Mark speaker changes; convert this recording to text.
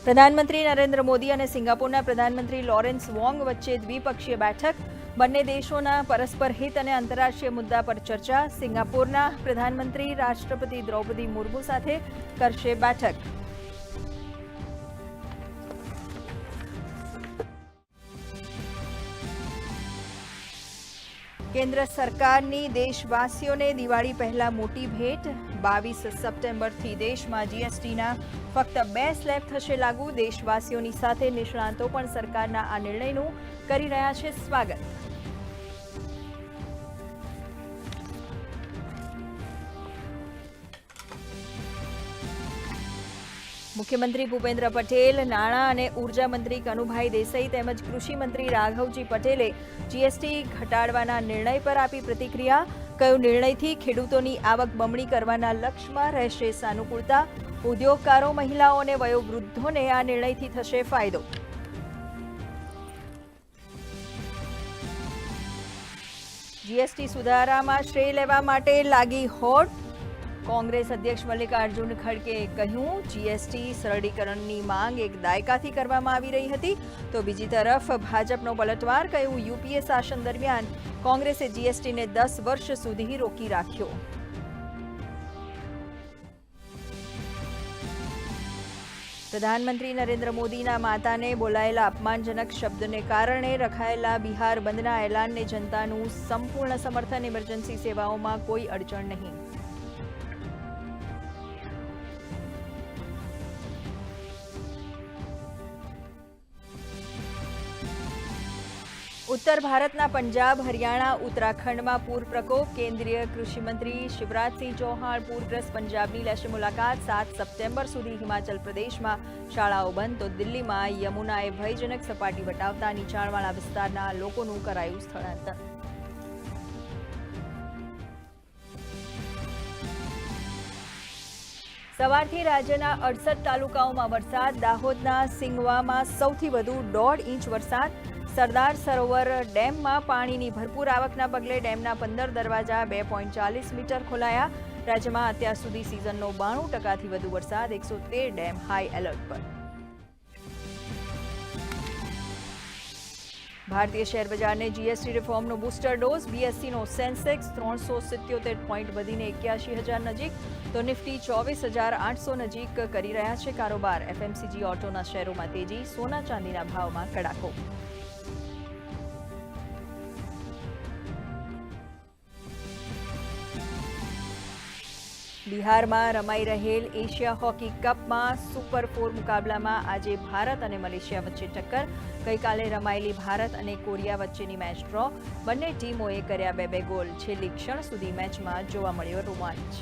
Speaker 1: પ્રધાનમંત્રી નરેન્દ્ર મોદી અને સિંગાપુરના પ્રધાનમંત્રી લોરેન્સ વોંગ વચ્ચે દ્વિપક્ષીય બેઠક. બંને દેશોના પરસ્પર હિત અને આંતરરાષ્ટ્રીય મુદ્દા પર ચર્ચા. સિંગાપુરના પ્રધાનમંત્રી રાષ્ટ્રપતિ દ્રૌપદી મુર્મુ સાથે કરશે બેઠક. કેન્દ્ર સરકારની દેશવાસીઓને દિવાળી પહેલા મોટી ભેટ. 22 સપ્ટેમ્બરથી દેશમાં જીએસટીના ફક્ત 2 સ્લેબ થશે લાગુ. દેશવાસીઓની સાથે નિષ્ણાંતો પણ સરકારના આ નિર્ણયનું કરી રહ્યા છે સ્વાગત. મુખ્યમંત્રી ભૂપેન્દ્ર પટેલ, નાણાં અને ઉર્જા મંત્રી કનુભાઈ દેસાઈ તેમજ કૃષિ મંત્રી રાઘવજી પટેલે જીએસટી ઘટાડવાના નિર્ણય પર આપી પ્રતિક્રિયા. કયો નિર્ણયથી ખેડૂતોની આવક બમણી કરવાના લક્ષ્યમાં રહેશે સાનુકૂળતા. ઉદ્યોગકારો, મહિલાઓ અને વયોવૃદ્ધોને આ નિર્ણયથી થશે ફાયદો. જીએસટી સુધારામાં શ્રેય લેવા માટે લાગી હોડ. કોંગ્રેસ અધ્યક્ષ મલ્લિકાર્જુન ખડગેએ કહ્યું, જીએસટી સરળીકરણની માંગ એક દાયકાથી કરવામાં આવી રહી હતી, તો બીજી તરફ ભાજપનો પલટવાર. કહ્યું, યુપીએ શાસન દરમિયાન કોંગ્રેસે જીએસટીને 10 વર્ષ સુધી રોકી રાખ્યો. પ્રધાનમંત્રી નરેન્દ્ર મોદીના માતાને બોલાયેલા અપમાનજનક શબ્દને કારણે રખાયેલા બિહાર બંધના એલાનને જનતાનું સંપૂર્ણ સમર્થન. ઇમરજન્સી સેવાઓમાં કોઈ અડચણ નહીં. ઉત્તર ભારતના પંજાબ, હરિયાણા, ઉત્તરાખંડમાં પૂર પ્રકોપ. કેન્દ્રીય કૃષિમંત્રી શિવરાજસિંહ ચૌહાણ પૂરગ્રસ્ત પંજાબની લેશે મુલાકાત. 7 સપ્ટેમ્બર સુધી હિમાચલ પ્રદેશમાં શાળાઓ બંધ, તો દિલ્હીમાં યમુનાએ ભયજનક સપાટી વટાવતા નીચાણવાળા વિસ્તારના લોકોનું કરાયું સ્થળાંતર. સવારથી રાજ્યના 68 તાલુકાઓમાં વરસાદ. દાહોદના સિંગવામાં સૌથી વધુ 1.5 ઇંચ વરસાદ. સરદાર સરોવર ડેમમાં પાણીની ભરપૂર આવકના પગલે ડેમના 15 દરવાજા 2.40 મીટર ખોલાયા. રાજ્યમાં અત્યાર સુધી સિઝનનો 92%થી વધુ વરસાદ. 113 ડેમ હાઈ એલર્ટ પર. ભારતીય શેરબજારને જીએસટી રિફોર્મનો બૂસ્ટર ડોઝ. બીએસસીનો સેન્સેક્સ 377 પોઈન્ટ વધીને 81,000 નજીક, તો નિફ્ટી 24,800 નજીક કરી રહ્યા છે કારોબાર. એફએમસીજી ઓટોના શેરોમાં તેજી. સોના ચાંદીના ભાવમાં કડાકો. બિહારમાં રમાઈ રહેલ એશિયા હોકી કપમાં સુપર 4 મુકાબલામાં આજે ભારત અને મલેશિયા વચ્ચે ટક્કર. ગઈકાલે રમાયેલી ભારત અને કોરિયા વચ્ચેની મેચ ડ્રો. બંને ટીમોએ કર્યા 2-2 ગોલ. છેલ્લી ક્ષણ સુધી મેચમાં જોવા મળ્યો રોમાંચ.